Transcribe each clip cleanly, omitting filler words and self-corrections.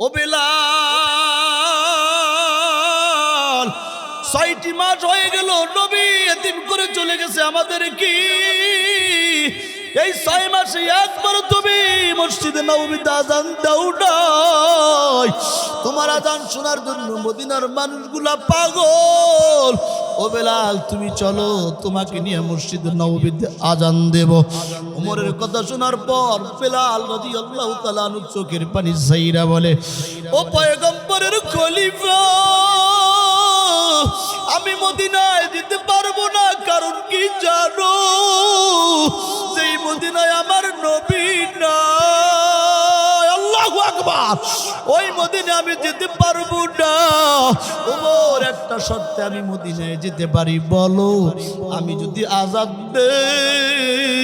ও বেলাল ৬টি মাস হয়ে গেল নবী এতিম করে চলে গেছে আমাদের কি এই ৬ মাসে একবার তুমি মসজিদে নববীতে আযান দাও নাই তোমার আযান শোনার জন্য মদিনার মানুষগুলা পাগল ও বেলাল তুমি চলো তোমাকে নিয়ে মসজিদে নববীতে আযান দেব ওমরের কথা শোনার পর বেলাল রাদিয়াল্লাহু তাআলা আনহু চোখের পানি ছাইরা বলে ও পয়গম্বরের খলিফা আমি মদিনায় যেতে পারবো না কারণ কি জানো যেই মদিনায় আমার নবী নাই আল্লাহু আকবার ওই মদিনায় আমি যেতে পারবো না ওমর একটা শর্তে আমি মদিনায় যেতে পারি বলো আমি যদি আযান দেই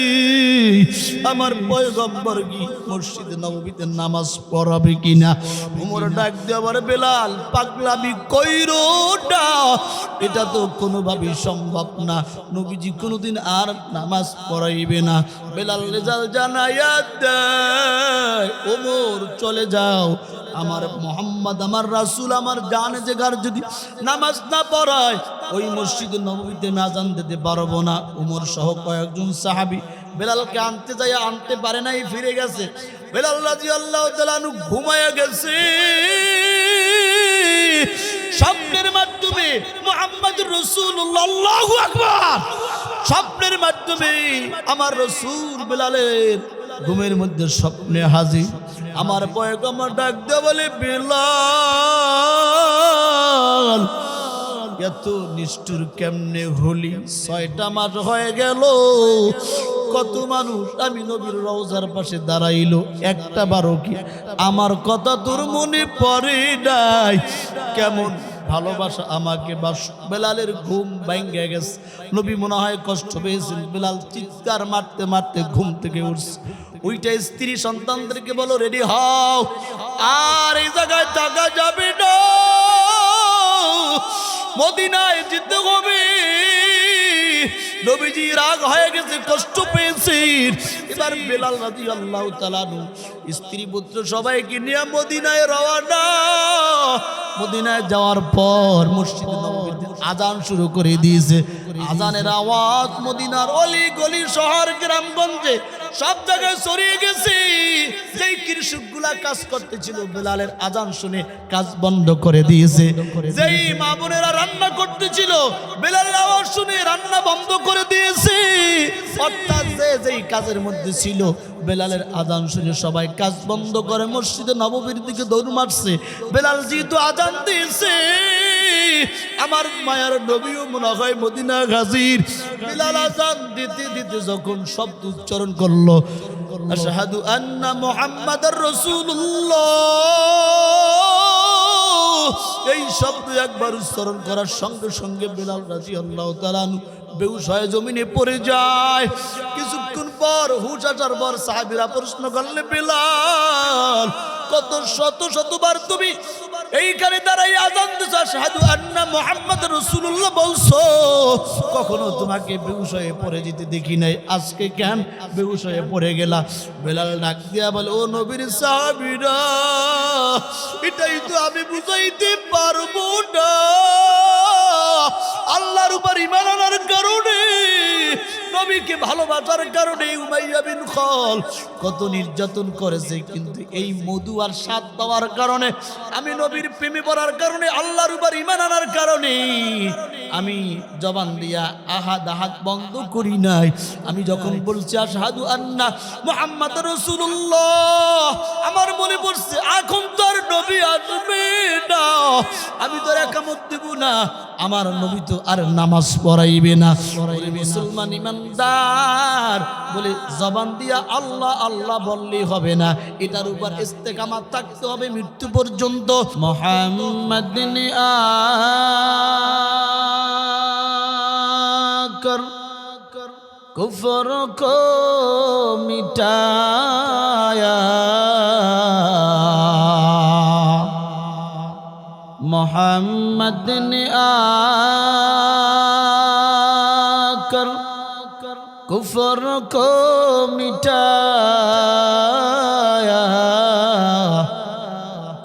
আমার পয়গম্বর কি মসজিদে নববীতে নামাজ পড়াবে কিনা ওমর ডাক দিয়ে বলে বেলাল পাগলামি কইরো না এটা তো কোনোভাবেই সম্ভব না নবীজি কোনোদিন আর নামাজ পড়াইবে না বেলাল রেজাল্ট জানাইয়া দেয় ওমর চলে যাও আমার মোহাম্মদ আমার রাসূল আমার জানে জেগার যদি নামাজ না পড়ায় ওই মসজিদে নববীতে আমি আযান দিতে পারবো না ওমর সহ কয়েকজন সাহাবী বেলালকে আনতে যায় আনতে পারে নাই ফিরে গেছে বেলাল রাদিয়াল্লাহু তাআলা আনহু ঘুমায়া গেছে স্বপ্নের মাধ্যমে মুহাম্মদুর রাসূলুল্লাহ আল্লাহু আকবার স্বপ্নের মাধ্যমে আমার রাসূল বেলালের ঘুমের মধ্যে স্বপ্নে হাজির আমার পয়গম্বর ডাক দিয়ে বলে বেলাল এত নিষ্ঠুর কেমনে হলি ৬টা মাস হয়ে গেল কত মানুষ আমি নবীর রওজার পাশে দাঁড়াইলো একটা বারো কি আমার কথা তোর মনে পড়ে নাই কেমন ভালোবাসা আমাকে বাস বেলালের ঘুম ভাঙ্গে গেছে নবী মনে হয় কষ্ট পেয়েছেন বেলাল চিৎকার মারতে মারতে ঘুম থেকে উঠছে ওইটা স্ত্রী সন্তানদেরকে বলো রেডি হও আর এই জায়গায় থাকা যাবে না মদিনায় যেতে হবে নবীজি রাগ হয়ে গেছে কষ্ট পেয়েছে এবার বেলাল রাদিয়াল্লাহু তাআলা স্ত্রী পুত্র সবাইকে নিয়ে মদিনায় রওনা মদিনায় যাওয়ার পর মসজিদে নববীতে আযান শুরু করে দিয়েছে আযানের আওয়াজ মদিনার অলি গলি শহর গ্রামগঞ্জে সব জায়গায় ছড়িয়ে গেছে যেই কৃষকগুলা কাজ করতেছিল বেলালের আযান শুনে কাজ বন্ধ করে দিয়েছে যেই মা বোনেরা রান্না করতেছিল বেলালের আওয়াজ শুনে রান্না বন্ধ করে দিয়েছে অর্থাৎ যেই কাজের মধ্যে ছিল বেলালের আযান শুনে সবাই কাজ বন্ধ করে মসজিদে নববীর দিকে দৌড় মারছে বেলাল যেহেতু আযান দিয়েছে আমার মায়ার নবীও মনে হয় মদিনা হাজির বেলাল আযান দিতে দিতে যখন শব্দ উচ্চারণ করলো আশহাদু আন্না মুহাম্মাদার রাসূলুল্লাহ এই শব্দ একবার উচ্চারণ করার সঙ্গে সঙ্গে বেলাল রাদিয়াল্লাহু তাআলা বেহুশ হয়ে জমিনে পড়ে যায় কিছুক্ষণ পর হুশ আসার পর সাহাবীরা প্রশ্ন করলে বেলাল কত শত শতবার তুমি এইখানে দাঁড়াই আযান দিছো আশহাদু আন্না মুহাম্মাদুর রাসূলুল্লাহ বলছো কখনো তোমাকে বেহুশ হয়ে পড়ে যেতে দেখি নাই আজকে কেন বেহুশ হয়ে পড়ে গেলা বেলাল ডাক দিয়া বলে ও নবীর সাহাবীরা এটাই তো আমি বুঝাইতে পারবো না আল্লাহর উপর ঈমান আনার কারণে নবীকে ভালোবাসার কারণে উমাইয়া বিন খালদ কত নির্যাতন করেছে কিন্তু এই মধু আর স্বাদ পাওয়ার কারণে আমি নবীর প্রেমে পড়ার কারণে আল্লাহর উপর ঈমান আনার কারণে আমি জবান দিয়া আহাদ আহাদ বন্ধ করি নাই আমি যখন বলছি আশহাদু আন্না মুহাম্মাদুর রাসূলুল্লাহ আমার মনে পড়ছে এখন তো আর নবী আসবে না আমি তো একামত দেব না আমার নবী তো আর নামাজ পড়াইবে না মুসলমান ইমানদার বলে জবান দিয়া আল্লাহ আল্লাহ বললেই হবে না এটার উপর ইস্তেকামাত থাকতে হবে মৃত্যু পর্যন্ত মুহাম্মাদিন আকর কুফর কো মিটায়া मोहम्मद ने आकर कुफर को मिटाया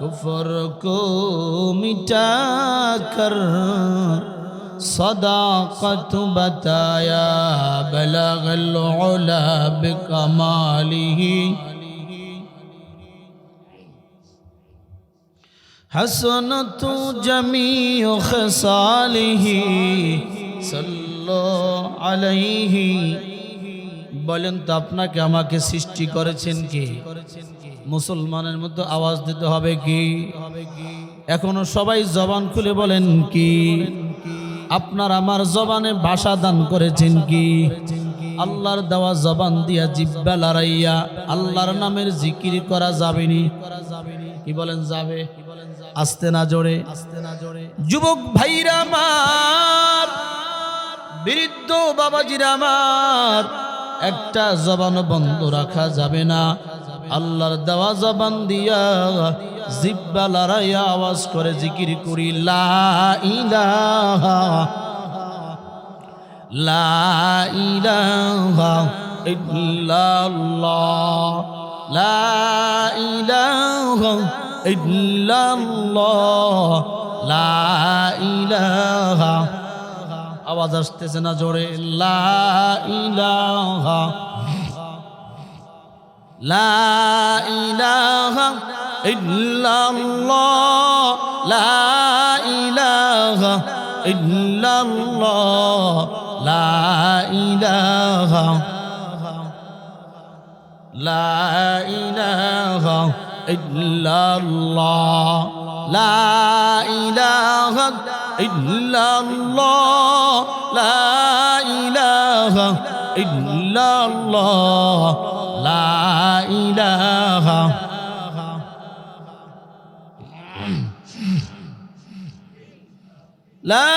कुफ्र को मिटा कर सदाकत बताया बलगल उला बिकमालिही हसनतु जमीउ खसालिही सल्लु अलैहि। বলেন তো আপনাকে আমাকে সৃষ্টি করেছেন কে? মুসলমানের মতো আওয়াজ দিতে হবে কি? এখনো সবাই জবান খুলে বলেন কি? আপনার আমার জবানে ভাষা দান করেছেন কি? আল্লাহর দেওয়া জবান দিয়া জিহ্বা লড়াইয়া আল্লাহর নামের জিকির করা যাবেনি? কি বলেন যাবে? আস্তে না জোরে? যুবক ভাইরা আমার, বৃদ্ধ বাবাজিরা আমার, একটা জবান বন্ধ রাখা যাবে না। আল্লাহর দেওয়া জবান দিয়া জিহ্বা লড়াইয়া আওয়াজ করে জিকির করি লা ইলাহা লা ইলাহা ইল্লাল্লাহ লা ইলাহা ইল্লাল্লাহ লা ইলাহা। আওয়াজ আসতেছে না জোরে? লা ইলাহা লা ইলাহা ইল্লাল্লাহ লা ইলাহা ইল্লাল্লাহ লা ইলাহা লা ইলাহা ইল্লাল্লাহ লা ইলাহা ইল্লাল্লাহ লা ইলাহা ইল্লাল্লাহ লা ইলাহা। লা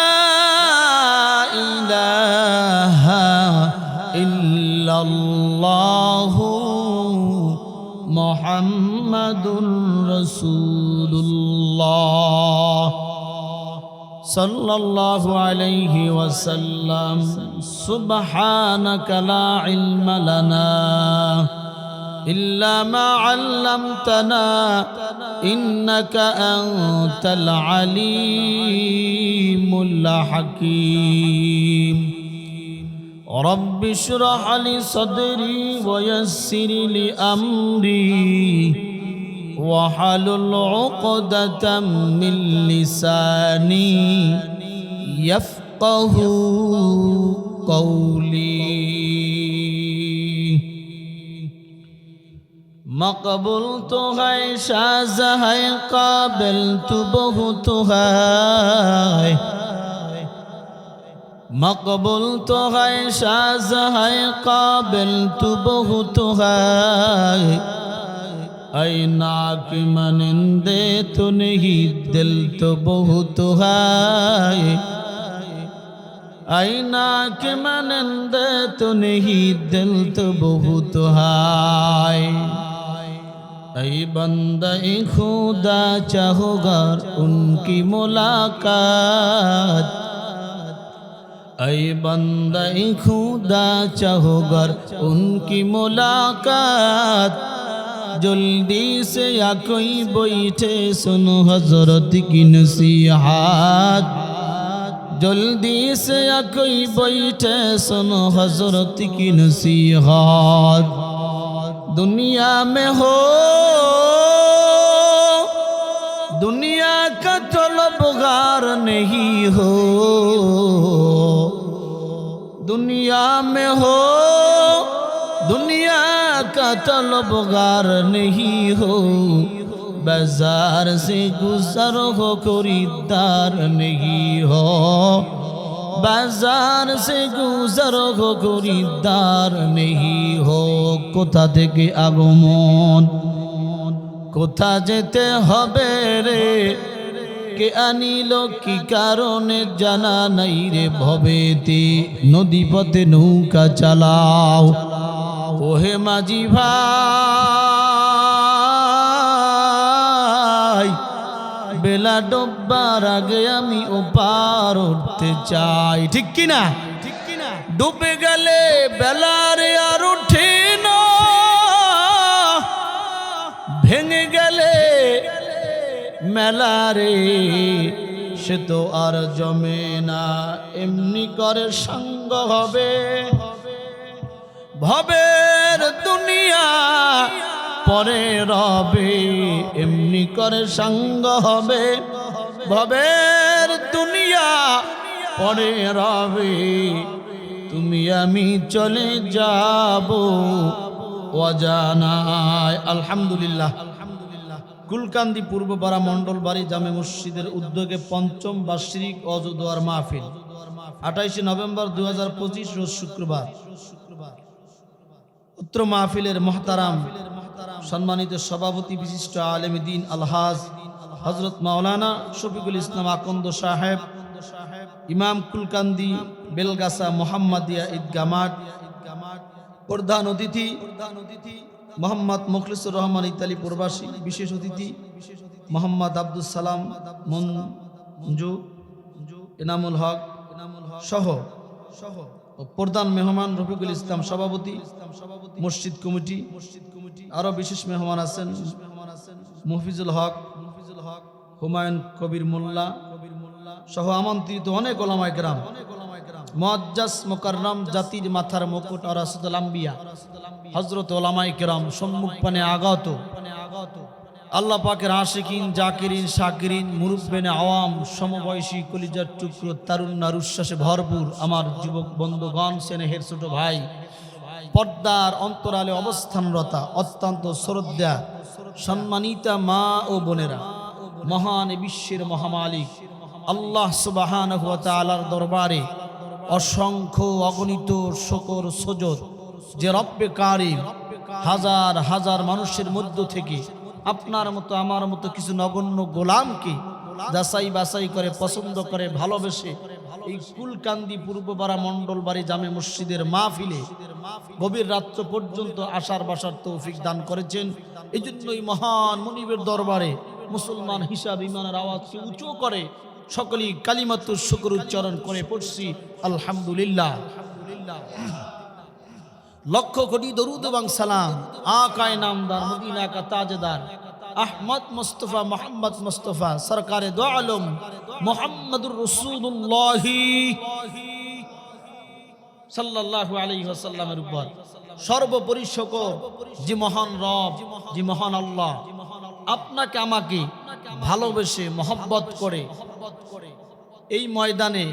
ইলাহা ইল্লাল্লাহু মুহাম্মাদুর রাসূলুল্লাহ সাল্লাল্লাহু আলাইহি ওয়াসাল্লাম। সুবহানাকা লা ইলমা লানা ইল্লা মা আল্লামতানা ইন্নাকা আনতাল আলিমুল হাকীম। রব্বি ইশরাহ লি সাদরি ওয়া ইয়াসসির লি আমরি ওয়াহলুল উকদাতাম মিন লিসানি ইয়াফকাহু কওলি। मकबूल तो है शाज़ है काबिल तो बहुत है। मकबूल तो है शाज़ है काबिल तो बहुत है। ऐ नाक मनंदे तो नहीं दिल तो बहुत है। ऐ नाक मनंदे तो नहीं दिल तो बहुत है। ऐ बंदे खुदा चाहोगर उनकी मुलाकात। ऐ बंदे खुदा चाहोगर उनकी मुलाकात। जल्दी से या कोई बैठे सुनो हजरत की नसीहत। जल्दी से या कोई बैठे सुनो हजरत की नसीहत। दुनिया में हो दुनिया का तलबगार नहीं हो। दुनिया में हो दुनिया का तलबगार नहीं हो। बाजार से गुजर हो खरीदार नहीं हो। बाजार से गुजर हो खरीदार नहीं हो। कोथा থেকে আগমন কোথা যেতে হবে রে কে আনিল কি কারণে জানা নাই রে। ভবেতে নদী পথে নৌকা চালাও ওহে মাঝি ভাই। বেলা ডোববার আগে আমি ওপার উঠতে চাই। ঠিক কিনা? ডুবে গেলে বেলারে আর উঠে না। ভেঙে গেলে মেলা রে সে তো আর জমে না, এমনি করে সঙ্গ হবে। ভবের দুনিয়া পরে রবে, এমনি করে সঙ্গ হবে। ভবের দুনিয়া পরে রবে, তুমি আমি চলে যাব অজানায়। আলহামদুলিল্লাহ। কুলকান্দি পূর্বপাড়া মন্ডল বাড়ি জামে মসজিদের উদ্যোগে পঞ্চম বার্ষিক অজু দোয়ার মাহফিল 28 নভেম্বর 2025 রোজ শুক্রবার। উত্তর মাহফিলের মহতারাম সম্মানিত সভাপতি বিশিষ্ট আলেমে দ্বীন আলহাজ হযরত মাওলানা শফিকুল ইসলাম আকন্দ সাহেব, ইমাম কুলকান্দি বেলগাছা মোহাম্মদিয়া ঈদগাহ মাঠ। প্রধান অতিথি মোহাম্মদ মুখলিসুর রহমান ইতালি প্রবাসী। বিশেষ অতিথি মোহাম্মদ আব্দুল সালাম মঞ্জু, এনামুল হক সহ প্রধান মেহমান রফিকুল ইসলাম সভাপতি মসজিদ কমিটি। আরো বিশেষ মেহমান আছেন মুহফিজুল হক, হুমায়ুন কবির মোল্লা সহ আমন্ত্রিত অনেক ওলামায়ে কেরাম, মুআজ্জাজ মুকাররম জাতির মাথার মুকুট আর রাসূলুল আম্বিয়া হযরত ওলামায়ে কেরাম সম্মুখ পানে আগত, আল্লাহ পাকের আশিকিন জাকিরিন শাকিরিন মুরব্বিনে আওয়াম সমবয়সী কলিজার টুকরো তারুণ্যের উচ্ছ্বাসে ভরপুর আমার যুবক বন্ধুগণ, স্নেহের ছোট ভাই, পর্দার অন্তরালে অবস্থানরতা অত্যন্ত শ্রদ্ধা সম্মানিতা মা ও বোনেরা, মহান বিশ্বের মহামালিক আল্লাহ সুবহানাহু ওয়া তাআলার দরবারে অসংখ্য অগণিত শুকর সুজুদ যে রব্বে কারীম হাজার হাজার মানুষের মধ্য থেকে আপনার মতো আমার মতো কিছু নগণ্য গোলামকে যাচাই বাছাই করে পছন্দ করে ভালোবেসে এই কুলকান্দি পূর্বপাড়া মন্ডল বাড়ি জামে মসজিদের মাহফিলে গভীর রাত্র পর্যন্ত আসার বাসার তৌফিক দান করেছেন। এই জন্যই মহান মুনিবের দরবারে মুসলমান হিসাব ইমানের আওয়াজকে উঁচু করে সকলেই কালিমাতুশ শুকর উচ্চারণ করে পড়ছি আলহামদুলিল্লাহ। লক্ষ কোটি দরুদ এবং সালাম আকায়ে নামদার মদিনা কা তাজদার আহমদ মুস্তাফা মোহাম্মদ মুস্তাফা সরকারে দো আলম মুহাম্মদুর রাসূলুল্লাহ সাল্লাল্লাহু আলাইহি ওয়াসাল্লামের উপর। সর্বোপরি শুকর যে মহান রব, যে মহান আল্লাহ আপনাকে আমাকে ভালোবেসে মহব্বত করে এই ময়দানে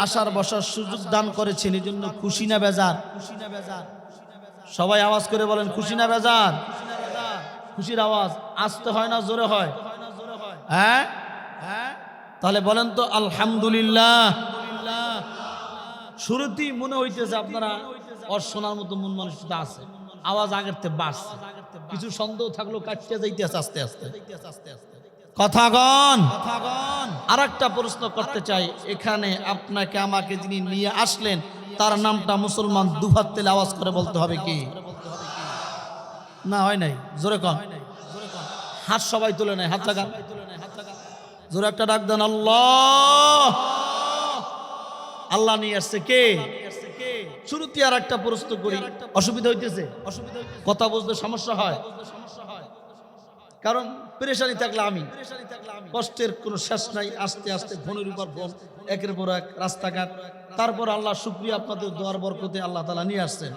আসার বসার সুযোগ দান করেছেন। এই জন্য খুশি না বেজার? সবাই আওয়াজ করে বলেন খুশি না বেজার? খুশির আওয়াজ আসতে হয় না জোরে হয়? হ্যাঁ, তাহলে বলেন তো আলহামদুলিল্লাহ। শুরুতেই মনে হইতেছে আপনারা ওর শোনার মতো মন মানসিকতা আছে, আওয়াজ আগের থেকে বাড়ছে, কিছু সন্দেহ থাকলেও কাটতে যাইতেছে আস্তে আস্তে। কথাগণ আর একটা প্রশ্ন করতে চাই, এখানে আপনাকে আমাকে যিনি নিয়ে আসলেন তার নামটা মুসলমান দুহাত তেলে আওয়াজ করে বলতে হবে কি না? হয় নাই? জোরে কন, হাত সবাই তুলে নেয়, হাত লাগান, জোরে একটা ডাক দেন আল্লাহ। আল্লাহ নিয়ে আসছে কে? শুরুতে আর একটা প্রশ্ন করি, অসুবিধা হইতেছে? কথা বুঝতে সমস্যা হয়? কারণ পেরেশানি থাকলে আমি কষ্টের কোনো শেষ নাই। আস্তে আস্তে ফোনের উপর ফোন, একের পর এক রাস্তাঘাট, তারপর আল্লাহ শুকরিয়া আপনাদের দোয়ার বরকতে আল্লাহ তাআলা নিয়ে আসছেন।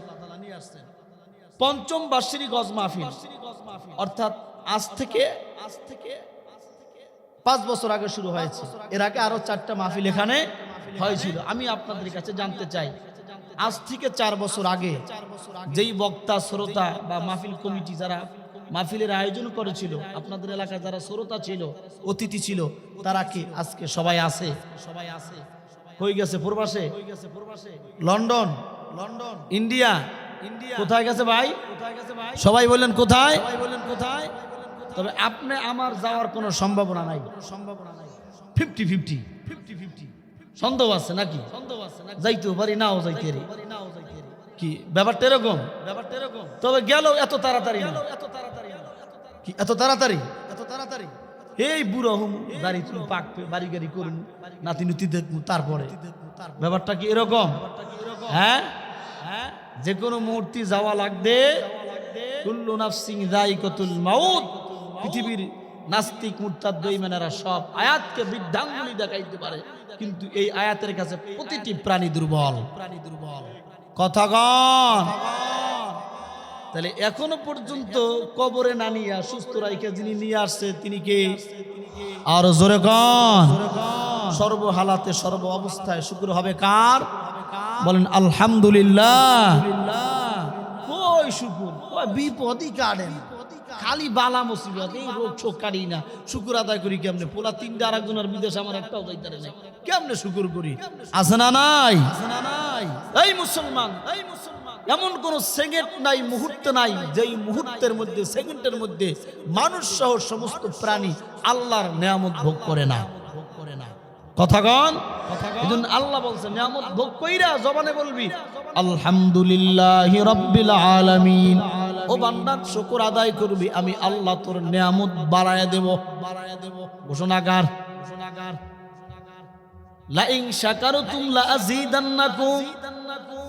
পঞ্চম বার্ষিক হজ মাহফিল, অর্থাৎ আজ থেকে 5 বছর আগে শুরু হয়েছে। এর আগে আরো 4টা মাহফিল এখানে হয়েছিল। আমি আপনাদের কাছে জানতে চাই, আজ থেকে 4 বছর আগে যেই বক্তা শ্রোতা বা মাহফিল কমিটি যারা মাহফিলের আয়োজন করেছিল, আপনাদের এলাকায় যারা শ্রোতা ছিল, অতিথি ছিল, তারা কি আজকে সবাই আছে? কই গেছে? প্রবাসে, লন্ডন, ইন্ডিয়া, কোথায় গেছে ভাই? সবাই বললেন কোথায়? তবে আপনি আমার যাওয়ার কোনো সম্ভাবনা নাই। 50-50 সন্দেহ আছে নাকি? যাইতেও পারি, নাও যাইতে পারি। কি ব্যাপারটা এরকম? তবে গেল এত তাড়াতাড়ি না। কি এত তাড়াতাড়ি? এই বুড়ো হুম দাড়ি চুল পাকবে, বাড়ি গাড়ি করুন, নাতি নুতি দেখবো, তারপরে ব্যাপারটা কি এরকম? হ্যাঁ, যে কোনো মুহূর্তে যাওয়া লাগবে। কুল্লু নাফসিন যায়িকাতুল মাউত, পৃথিবীর নাস্তিক মুরতাদ বেঈমানেরা সব আয়াতকে বৃদ্ধাঙ্গুলি দেখাইতে পারে, কিন্তু এই আয়াতের কাছে প্রতিটি প্রাণী দুর্বল। কথাগণ, তাহলে এখনো পর্যন্ত কবরে না নিয়ে সুস্থ রাইকে যিনি নিয়ে আসছে তিনি কে? আর জোরে কন। সর্বহালাতে সর্ব অবস্থায় শুকর হবে কার? বলেন আলহামদুলিল্লাহ। কই শুকুর? কই বিপদই কাটেন, খালি বালা মুসিবত, এই রোগ শোক কাটি না। শুকুর আদায় করি কেমনে? পোলা তিনটা আর একজনের বিদেশ, আমার একটাও যাইতারে নাই, কেমনে শুকুর করি? আছে না নাই? এই মুসলমান, এমন কোন সেকেন্ড নাই, মুহূর্ত নাই, যেই মুহূর্তের মধ্যে, সেকেন্ডের মধ্যে মানুষ সহ সমস্ত প্রাণী আল্লাহর নিয়ামত ভোগ করে না। কথাগণ, এজন্য আল্লাহ বলছেন নিয়ামত ভোগ কইরা জবানে বলবি আলহামদুলিল্লাহি রাব্বিল আলামিন। ও বান্দা শুকর আদায় করবি, আমি আল্লাহ তোর নিয়ামত বাড়ায়া দেব। ঘোষণাকার লা ইন শাকারতুম লা আযীদান্নাকুম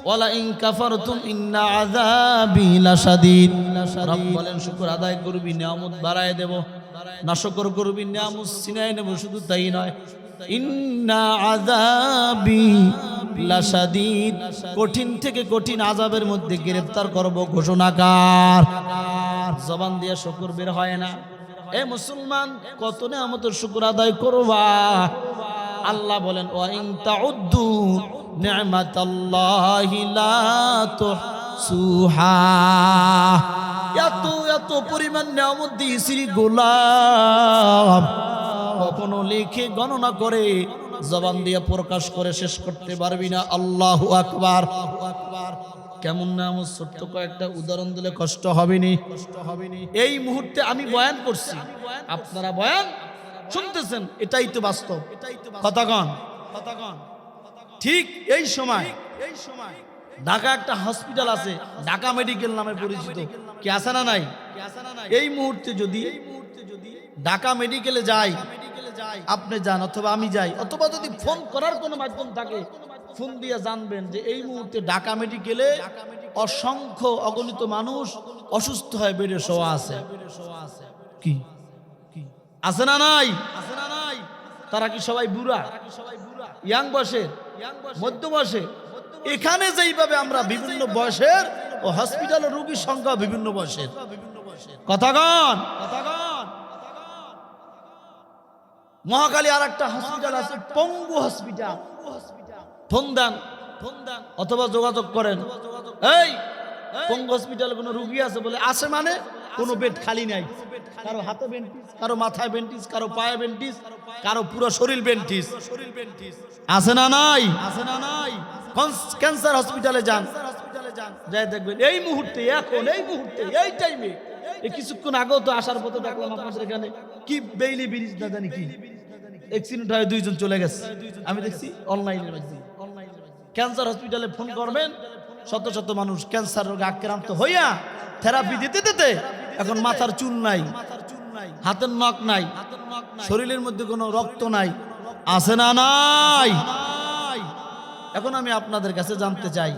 ওয়া লা ইন কাফারতুম ইন্না আযাবি লাশাদীদ। রব বলেন শুকর আদায় করবি, নিয়ামত বাড়ায়া দেব। না শুকর করবি, নিয়ামত ছিনায় নেব। শুধু তাই নয়, ইন্না আযাবি লাশাদীদ, কঠিন থেকে কঠিন আযাবের মধ্যে গ্রেফতার করব। ঘোষণাকার জবান দিয়ে শুকর বের হয় না। এ মুসলমান, কত নিয়ামতের শুকর আদায় করবা? আল্লাহ বলেন ওয়া ইন তাউদ্দু নি'মাতাল্লাহি লা তুহসুহা। এত এত পরিমাণ নিয়ামত দিয়েছি গোলাম, কখনো লিখে গণনা করে জবান দিয়ে প্রকাশ করে শেষ করতে পারবি না। আল্লাহু আকবার। কেমন নিয়ামত, ছোট্ট কয়েকটা উদাহরণ দিলে কষ্ট হবে নি? এই মুহূর্তে আমি বয়ান করছি, আপনারা বয়ান শুনতেছেন, এটাই তো বাস্তব। কথাগণ, ঠিক এই সময় ঢাকা একটা হসপিটাল আছে, ঢাকা মেডিকেল নামে পরিচিত, কি আছে না নাই? এই মুহূর্তে যদি ঢাকা মেডিকেলে যাই, আপনি যান অথবা আমি যাই, অথবা যদি ফোন করার কোনো মাধ্যম থাকে, ফোন দিয়ে জানবেন যে এই মুহূর্তে ঢাকা মেডিকেলে অসংখ্য অগণিত মানুষ অসুস্থ হয়ে বেড়ে শোয়া আছে। কি আছে না নাই? তারা কি সবাই বুড়া, ইয়াং বয়সের, মধ্য বয়সের? এখানে যেইভাবে আমরা বিভিন্ন বয়সের ও হসপিটালের রোগীর সংখ্যা বিভিন্ন বয়সের। কথাগণ, মহাকালী আর একটা হসপিটাল আছে, পঙ্গু হসপিটাল। ফোন দেন অথবা যোগাযোগ করেন, এই পঙ্গু হসপিটালে কোনো রুগী আছে বলে? আছে মানে কোনো বেড খালি নাই। কারো হাতে বেন্টিস, কারো মাথায় বেন্টিস, কারো পায়ে বেন্টিস, কারো পুরো শরীর বেন্টিস। আছে না নাই? ক্যান্সার হসপিটালে যান, যাই দেখবেন এই মুহূর্তে, এখন এই মুহূর্তে, এই টাইমে, এই কিছুক্ষণ আগেও তো আসার পথে দেখলাম আপনাদের এখানে কি বেইলি ব্রিজ না জানি কি অ্যাক্সিডেন্ট হয়ে দুইজন চলে গেছে। আমি দেখছি অনলাইনে। ক্যান্সার হসপিটালে ফোন করবেন, শত শত মানুষ ক্যান্সার রোগে আক্রান্ত হইয়া থেরাপি দিতে দিতে এখন মাথার চুল নাই, হাতের নখ নাই, শরীরের মধ্যে কোনো রক্ত নাই। আছে না নাই? এখন আমি আপনাদের কাছে জানতে চাই,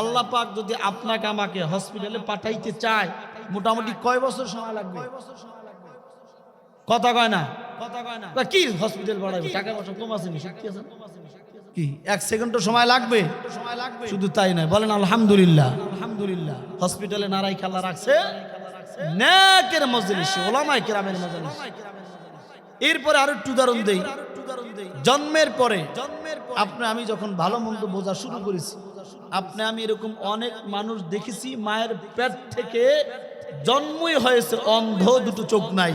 আল্লাহ পাক যদি আপনাকে আমাকে হসপিটালে পাঠাইতে চায়, মোটামুটি কয় বছর সময় লাগবে? কথা কয় না? কি হসপিটাল বাড়াবে? টাকা পয়সা কম আছে, সত্যি আছে কি? এক সেকেন্ডও সময় লাগবে? শুধু তাই নয়, বলেন আলহামদুলিল্লাহ। হসপিটালে নারাই খেলা রাখছে নেকের মজলিসে, ওলামায়ে কেরামের মজলিসে। এরপরে আরো একটু উদাহরণ দেই। জন্মের পরে আমি যখন ভালো মন্দ বোঝা শুরু করেছি, আমি এরকম অনেক মানুষ দেখেছি মায়ের পেট থেকে জন্মই হয়েছে অন্ধ, দুটো চোখ নাই।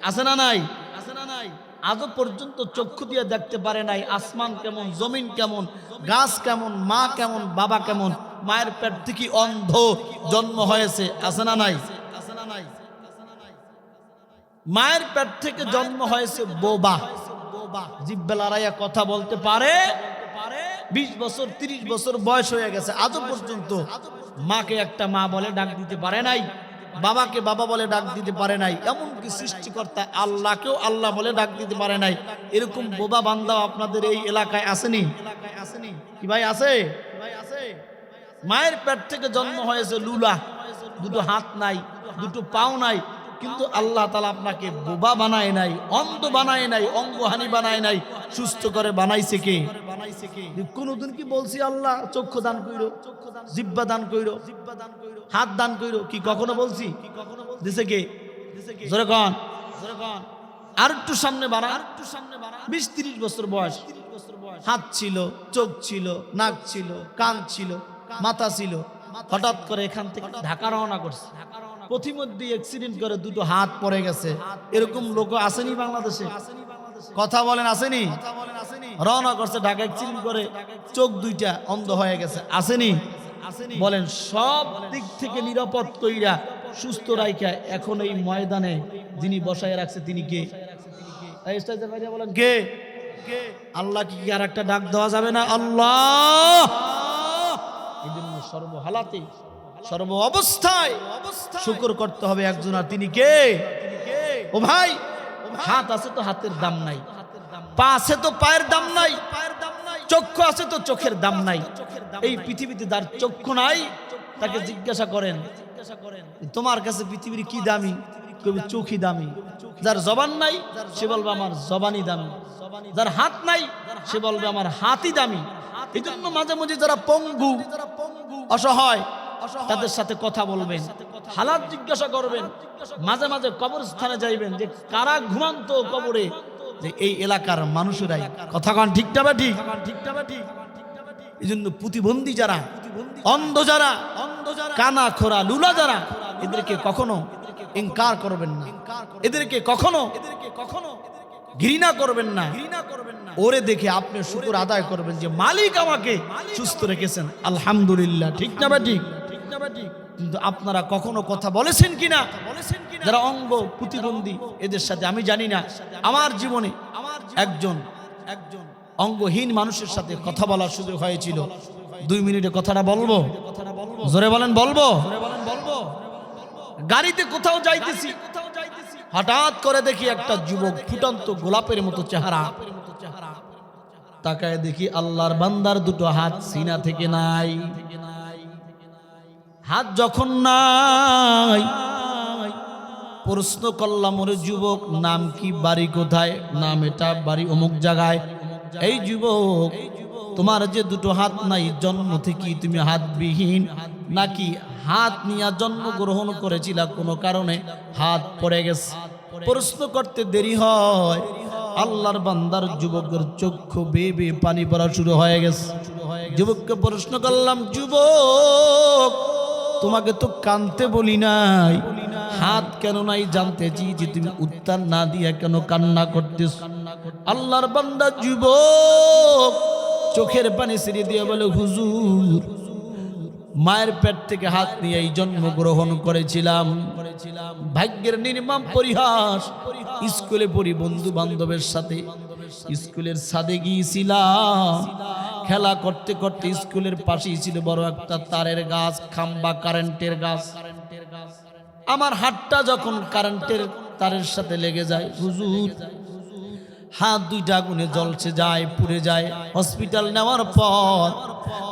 আছে না নাই? আজও পর্যন্ত চক্ষু দিয়ে দেখতে পারে নাই আসমান কেমন, জমিন কেমন, গাছ কেমন, মা কেমন, বাবা কেমন। মায়ের পেট থেকে অন্ধ জন্ম হয়েছে। আছে না নাই? মায়ের পেট থেকে জন্ম হয়েছে বোবা, জিহ্বা লড়াইয়া কথা বলতে পারে। 20 বছর 30 বছর বয়স হয়ে গেছে, আজও পর্যন্ত মাকে একটা মা বলে ডাক দিতে পারে নাই, বাবাকে বাবা বলে ডাক দিতে পারে নাই, এমনকি সৃষ্টিকর্তা আল্লাহকেও আল্লাহ বলে ডাক দিতে পারে নাই। এরকম বোবা বান্দাও আপনাদের এই এলাকায় আসেনি? কি ভাই আছে? মায়ের পেট থেকে জন্ম হয়েছে লুলা, দুটো হাত নাই, দুটো পাও নাই, কিন্তু আল্লাহ তাআলা আপনাকে বোবা বানায় নাই, অন্ধ বানায় নাই, অঙ্গহানি বানায় নাই, সুস্থ করে বানাইছে কে? কোনদিন কি বলছি আল্লাহ চক্ষু দান কইরো, জিহ্বা দান কইরো, হাত দান কইরো? কি কখনো বলছি? দিছে কে? জোরে কোন? আর একটু সামনে বাড়া, 20-30 বছর বয়স, হাত ছিল, চোখ ছিল, নাক ছিল, কান ছিল, মাথা ছিল, হঠাৎ করে এখান থেকে ঢাকা রওনা করছে, পথিমধ্যে অ্যাক্সিডেন্ট করে দুটো হাত পড়ে গেছে। এরকম লোক আসেনি বাংলাদেশে? কথা বলেন আসেনি? রওনা করছে ঢাকা, অ্যাক্সিডেন্ট করে চোখ দুইটা অন্ধ হয়ে গেছে, আসেনি? বলেন সব দিক থেকে নিরাপদ কইরা সুস্থ রাইখা এখন এই ময়দানে যিনি বসায় রাখছে তিনি কে? বলেন কে? আল্লাহ কি আর একটা ডাক দেওয়া যাবে না? আল্লাহ। এই জন্য সর্বহালাতে সর্ব অবস্থায় শুকর করতে হবে একজন, আর তিনি কে? ও ভাই, হাত আছে তো হাতের দাম নাই, পা আছে তো পায়ের দাম নাই, চক্ষু আছে তো চোখের দাম নাই। এই পৃথিবীতে যার চক্ষু নাই তাকে জিজ্ঞাসা করেন তোমার কাছে পৃথিবীর কি দামি? কবি চোখই দামি। যার জবান নাই সে বলবে আমার জবানই দামি। যার হাত নাই সে বলবে আমার হাতই দামি। এই জন্য মাঝে মাঝে যারা পঙ্গু, অসহায়, তাদের সাথে কথা বলবেন, হালাত জিজ্ঞাসা করবেন। মাঝে মাঝে কবরস্থানে যাইবেন যে কারা ঘুমান্ত কবরে, যে এই এলাকার মানুষেরাই। কথা কন ঠিক না ঠিক? এই জন্য প্রতিবন্ধী যারা, অন্ধ যারা, কানা খোরা লুলা যারা, এদেরকে কখনো ইনকার করবেন না, এদেরকে কখনো ঘৃণা করবেন না। ওরে দেখে আপনি শুকর আদায় করবেন যে মালিক আমাকে সুস্থ রেখেছেন, আলহামদুলিল্লাহ। ঠিক না বা ঠিক? কিন্তু আপনারা কখনো কথা বলেছেন কিনা যারা অঙ্গ প্রতিবন্ধী এদের সাথে? আমি জানি না, আমার জীবনে একজন অঙ্গহীন মানুষের সাথে কথা বলার সুযোগ হয়েছিল। 2 মিনিটে কথাটা বলবো? জোরে বলেন বলবো? গাড়িতে কোথাও যাইতেছি, হঠাৎ করে দেখি একটা যুবক, ফুটন্ত গোলাপের মতো চেহারা, তাকায় দেখি আল্লাহর বান্দার দুটো হাত সিনা থেকে নাই। হাত যখন নাই, প্রশ্ন করলাম ওরে যুবক নাম কি, বাড়ি কোথায়? নাম এটা, বাড়ি অমুক জায়গায়। এই যুবক, তোমার যে দুটো হাত নাই, জন্ম থেকে তুমি হাতবিহীন নাকি হাত নিয়ে জন্মগ্রহণ করেছিল, কোনো কারণে হাত পড়ে গেছে? প্রশ্ন করতে দেরি হয়, আল্লাহর বান্দার যুবকের চক্ষু বেয়ে বেয়ে পানি পড়া শুরু হয়ে গেছে। যুবককে প্রশ্ন করলাম, যুবক তোমাকে তো কানতে বলি নাই, হাত কেন নাই জানতে চাই যে তুমি উত্তর না দিয়া কেন কান্না করতেছ? আল্লাহর বান্দা যুবক চোখের পানি ছেড়ে দিয়ে বলে, হুজুর মায়ের পেট থেকে হাত নিয়ে জন্মগ্রহণ করেছিলাম, ভাগ্যের নির্মম পরিহাস। স্কুলে পড়ি বন্ধু বান্ধবের সাথে, স্কুলের ছাদে গিয়েছিলাম, খেলা করতে করতে স্কুলের পাশেই ছিল বড় একটা তারের গাছ, খাম্বা, কারেন্টের গাছ। আমার হাতটা যখন কারেন্টের তারের সাথে লেগে যায়, হুজুর হাত দুইটা আগুনে জ্বলছে যায়, পুড়ে যায়। হসপিটাল নেওয়ার পর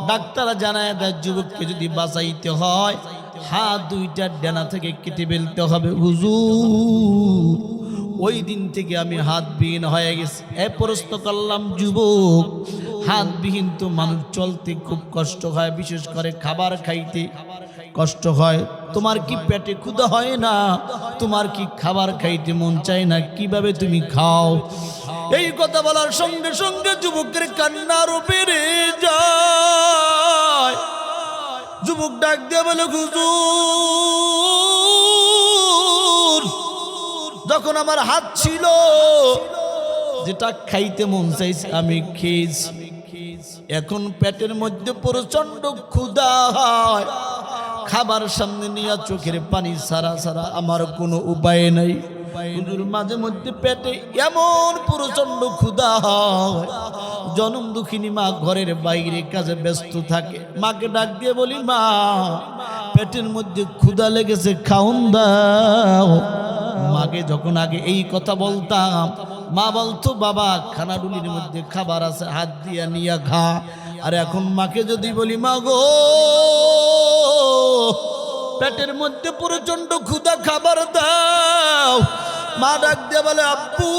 ডাক্তাররা জানায় দেয়, যুবককে যদি বাঁচাইতে হয় হাত দুইটা ডানা থেকে কেটে ফেলতে হবে। হুজুর ওই দিন থেকে আমি হাতবিহীন হয়ে গেছি। প্রশ্ন করলাম, যুবক হাতবিহীন তো মানুষ চলতে খুব কষ্ট হয়, বিশেষ করে খাবার খাইতে কষ্ট হয়। তোমার কি পেটে ক্ষুধা হয় না? তোমার কি খাবার খাইতে মন চায় না? কিভাবে তুমি খাও? এই কথা বলার সঙ্গে সঙ্গে যুবকের কান্নার উপরে যায়। যুবক ডাক দিয়ে বলে, হুজুর যখন আমার হাত ছিল, যেটা খাইতে মন চাইছে আমি খেয়েছি, এখন পেটের মধ্যে প্রচন্ড ক্ষুধা হয়, খাবার সামনে নিয়ে চোখের পানি সারা সারা আমার কোনো উপায় নাই। হুজুর মাঝে মধ্যে পেটে এমন প্রচন্ড ক্ষুধা হয়, জনম দুঃখিনী মা ঘরের বাইরে কাজে ব্যস্ত থাকে। মাকে ডাক দিয়ে বলি, মা পেটের মধ্যে ক্ষুধা লেগেছে, খাওন দাও। মাকে যখন আগে এই কথা বলতাম, মা বলতো, বাবা খানাডুলির মধ্যে খাবার আছে, হাত দিয়া নিয়ে খা। আর এখন মাকে যদি বলি, মা গো পেটের মধ্যে প্রচন্ড ক্ষুধা, খাবার দাও। মা ডাক দিয়ে বলে, আব্বু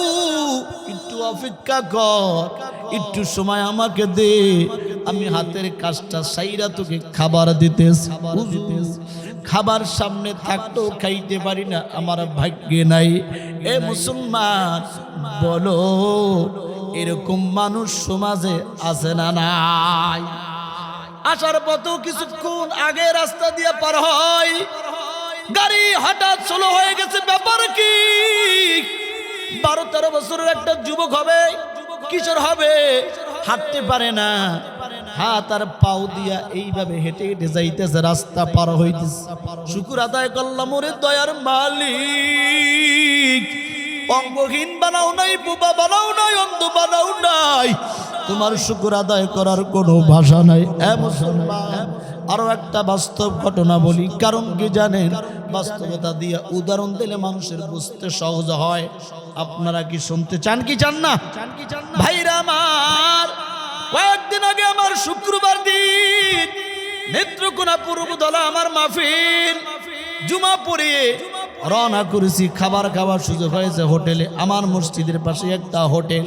একটু অপেক্ষা কর, একটু সময় আমাকে দে, আমি হাতের কাজটা সাইরা তোকে খাবার দিতেছি। খাবার সামনে থাকতেও খাইতে পারি না, আমার ভাগ্যে নাই। এ মুসলমান, বলো এরকম মানুষ সমাজে আছে না নাই? আসার পথেও কিছুক্ষণ আগে রাস্তা দিয়ে পার হয়, গাড়ি হঠাৎ স্লো হয়ে গেছে। ব্যাপার কি? 12-13 বছরের একটা যুবক হবে, কিশোর হবে, হাঁটতে পারে না, হাত আর পাও দিয়া এইভাবে হেঁটে হেঁটে যাইতেছে, রাস্তা পার হইতেছে। শুকুর আদায় করলাম, ওরে দয়ার মালিক, অঙ্গহীন বানাও নাই, বোবা বানাও নাই, অন্ধ বানাও নাই, তোমার শুকুর আদায় করার কোনো ভাষা নাই। মুসলমান, আরো একটা বাস্তব ঘটনা বলি, কারণ কি জানেন, বাস্তবতা দিয়ে উদাহরণ দিলে মানুষের বুঝতে সহজ হয়। আপনারা কি শুনতে চান কি চান না? ভাইরা আমার, কয়েকদিন আগে আমার শুক্রবার দিন নেত্রকোনা পূর্বতলা আমার মাহফিল, জুমা পড়িয়ে রওনা করেছি। খাবার খাওয়ার সুযোগ হয়েছে হোটেলে, আমার মসজিদের পাশে একটা হোটেল।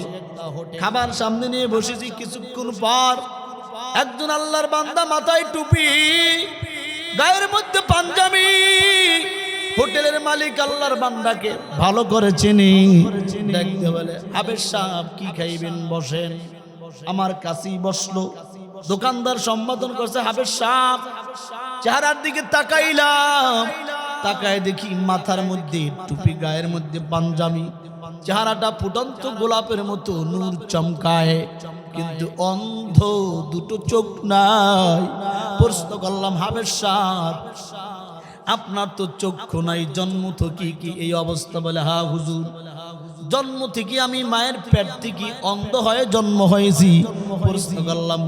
খাবার সামনে নিয়ে বসেছি, কিছুক্ষণ পর একজন আল্লাহর বান্দা, মাথায় টুপি, গায়ের মধ্যে পাঞ্জাবি, হোটেলের মালিক আল্লাহর বান্দাকে ভালো করে চিনি। দেখতে বলে, হাবেজ সাহেব কি খাইবেন, বসেন। আমার কাছেই বসলো। দোকানদার সম্বোধন করছে হাবেজ সাহেব। চেহারার দিকে তাকাইলাম, তাকায় দেখি মাথার মধ্যে টুপি, গায়ের মধ্যে পাঞ্জাবি, চেহারাটা ফুটন্ত গোলাপের মতো নূর চমকায়, কিন্তু অন্ধ, দুটো চোখ নাই। প্রশ্ন করলাম, হাবেজ সাহেব আপনার তো চক্ষু নাই, জন্ম থেকে কি এই অবস্থা? বলে, হ্যাঁ হুজুর, জন্ম থেকে আমি মায়ের পেট থেকে অন্ধ হয়ে জন্ম হয়েছি। প্রশ্ন করলাম,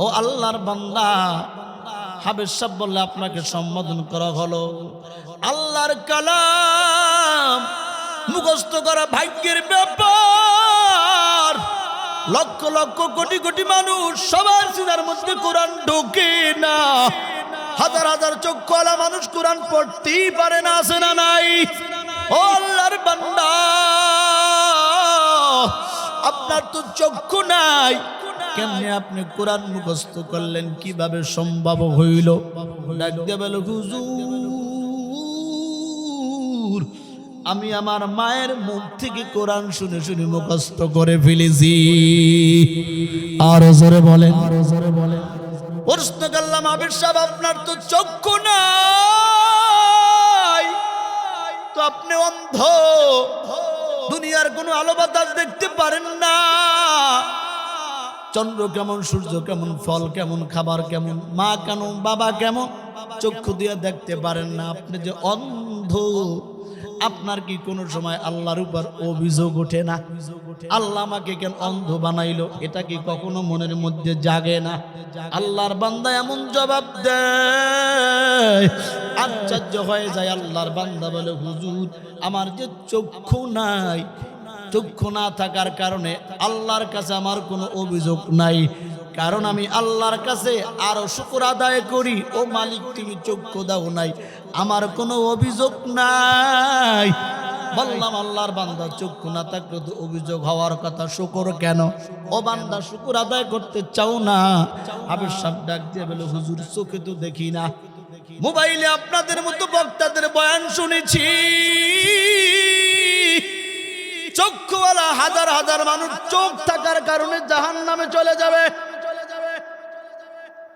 ও আল্লাহর বান্দা, হাবেজ সাহেব বললে, আপনাকে সম্বোধন করা হলো। আল্লাহর কালাম মুখস্থ করা ভাগ্যের ব্যাপার। লক্ষ লক্ষ কোটি কোটি মানুষ, সবার সিনার মধ্যে কোরআন ঢোকে না। হাজার হাজার চক্ষুওয়ালা মানুষ কোরআন পড়তেই পারে না, আছে না নাই? ও আল্লাহর বান্দা, আপনার তো চক্ষু নাই, কেমনে আপনি কোরআন মুখস্থ করলেন, কিভাবে সম্ভব হইল? ডাক দিয়ে বলে, হুজুর, আমি আমার মায়ের মুখ থেকে কোরআন শুনে শুনে মুখস্থ করে ফেলেছি। আরো জোরে বলেন, আরো জোরে বলেন। প্রশ্ন করলাম, হাবেজ সাহেব আপনার তো চক্ষু নাই, তো আপনি অন্ধ, দুনিয়ার কোনো আলো বাতাস দেখতে পারেন না, চন্দ্র কেমন, সূর্য কেমন, ফল কেমন, খাবার কেমন, মা কেমন, বাবা কেমন, চক্ষু দিয়ে দেখতে পারেন না, আপনি যে অন্ধ, আপনার কি কোনো সময় আল্লাহর উপর অভিযোগ ওঠে না? আল্লাহ আমাকে কেন অন্ধ বানাইলো, এটা কি কখনো মনের মধ্যে জাগে না? আল্লাহর বান্দা এমন জবাব দেয়, আশ্চর্য হয়ে যায়। আল্লাহর বান্দা বলে, হুজুর, আমার যে চক্ষু নাই, চক্ষু না থাকার কারণে আল্লাহর কাছে আমার কোনো অভিযোগ নাই, কারণ আমি আল্লাহর কাছে আরো শুকর আদায় করি, ও মালিক তুমি চক্ষু দাও নাই, আমার কোনো অভিযোগ নাই। বললাম, আল্লাহর বান্দা চক্ষু না থাকলে তো অভিযোগ হওয়ার কথা, শুকর কেন? ও বান্দা, শুকর আদায় করতে চাও না? হাবেজ সাহেব ডাক দিয়ে বলে, হুজুর, চোখে তো দেখি না, মোবাইলে আপনাদের মতো বক্তাদের বয়ান শুনেছি, চক্ষুওয়ালা হাজার হাজার মানুষ চোখ থাকার কারণে জাহান্নামে চলে যাবে।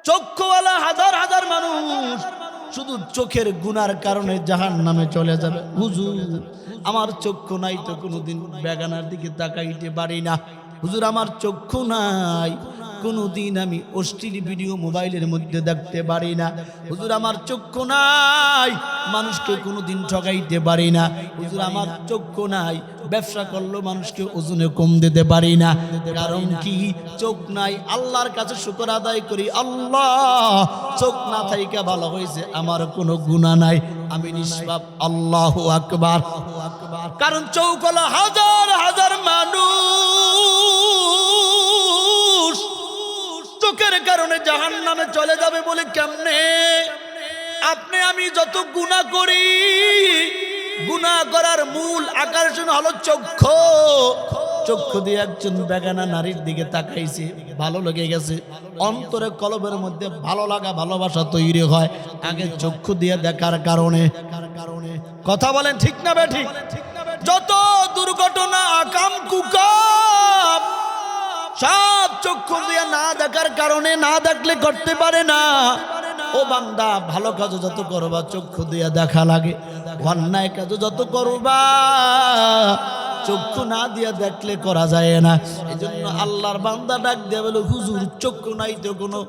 চক্ষুওয়ালা হাজার হাজার মানুষ শুধু চোখের গুনার কারণে জাহান্নামে চলে যাবে। হুজুর, আমার চক্ষু নাই তো কোনোদিন বেগানার দিকে তাকাইতে পারি না। হুজুর, আমার চক্ষু নাই, কোনোদিন আমি অশ্লীল ভিডিও মোবাইলের মধ্যে দেখতে পারি না। হুজুর, আমার চক্ষু নাই, মানুষকে কোনোদিন ঠকাইতে পারি না। হুজুর, আমার চক্ষু নাই, ব্যবসা করলেও মানুষকে ওজনে কম দিতে পারি না। কারণ কি? চোখ নাই। আল্লাহর কাছে শুকর আদায় করি, আল্লাহ চোখ না থাইকা ভালো হয়েছে, আমার কোনো গুনাহ নাই, আমি নিষ্পাপ। আল্লাহু আকবার। কারণ চোখ হলো হাজার হাজার মানুষ চোখের কারণে জাহান্নামে চলে যাবে বলে কেমনে? আপনি আমি যত গুনাহ করি, গুনাহ করার মূল আকর্ষণ হলো চক্ষু। চক্ষু দিয়ে একজন বেগানা নারীর দিকে তাকাইছে, ভালো লেগে গেছে, অন্তরে কলবের মধ্যে ভালো লাগা ভালোবাসা তৈরি হয় আগে চক্ষু দিয়ে দেখার কারণে। কথা বলেন ঠিক না বেঠিক? যত দুর্ঘটনা আকাম কুকাম সব চক্ষু দিয়ে না দেখার কারণে, না দেখলে করতে পারে না। ও বান্দা, ভালো কাজ যত করবা চক্ষু দিয়ে দেখা লাগে, অন্যায় কাজ যত করবা চক্ষু না দিয়া দেখলে করা যায় না। এই জন্য আল্লাহর বান্দা ডাক দিয়ে বলে, হুজুর চক্ষু নাই তো কোনো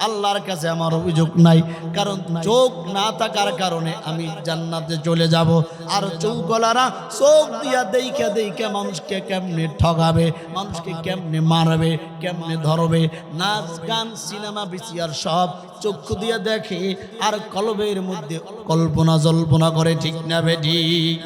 আল্লাহর কাছে আমার অভিযোগ নাই, কারণ চোখ না থাকার কারণে আমি জান্নাতে চলে যাব। আর চৌকলারা চোখ দিয়া দেইখা দেইখা মানুষকে কেমনে ঠগাবে, মানুষকে কেমনে মারবে, কেমনে ধরবে। নাচ গান সিনেমা বিসিআর সব চক্ষু দিয়া দেখে আর কলবের মধ্যে কল্পনা জল্পনা করে। ঠিক না বেঠিক?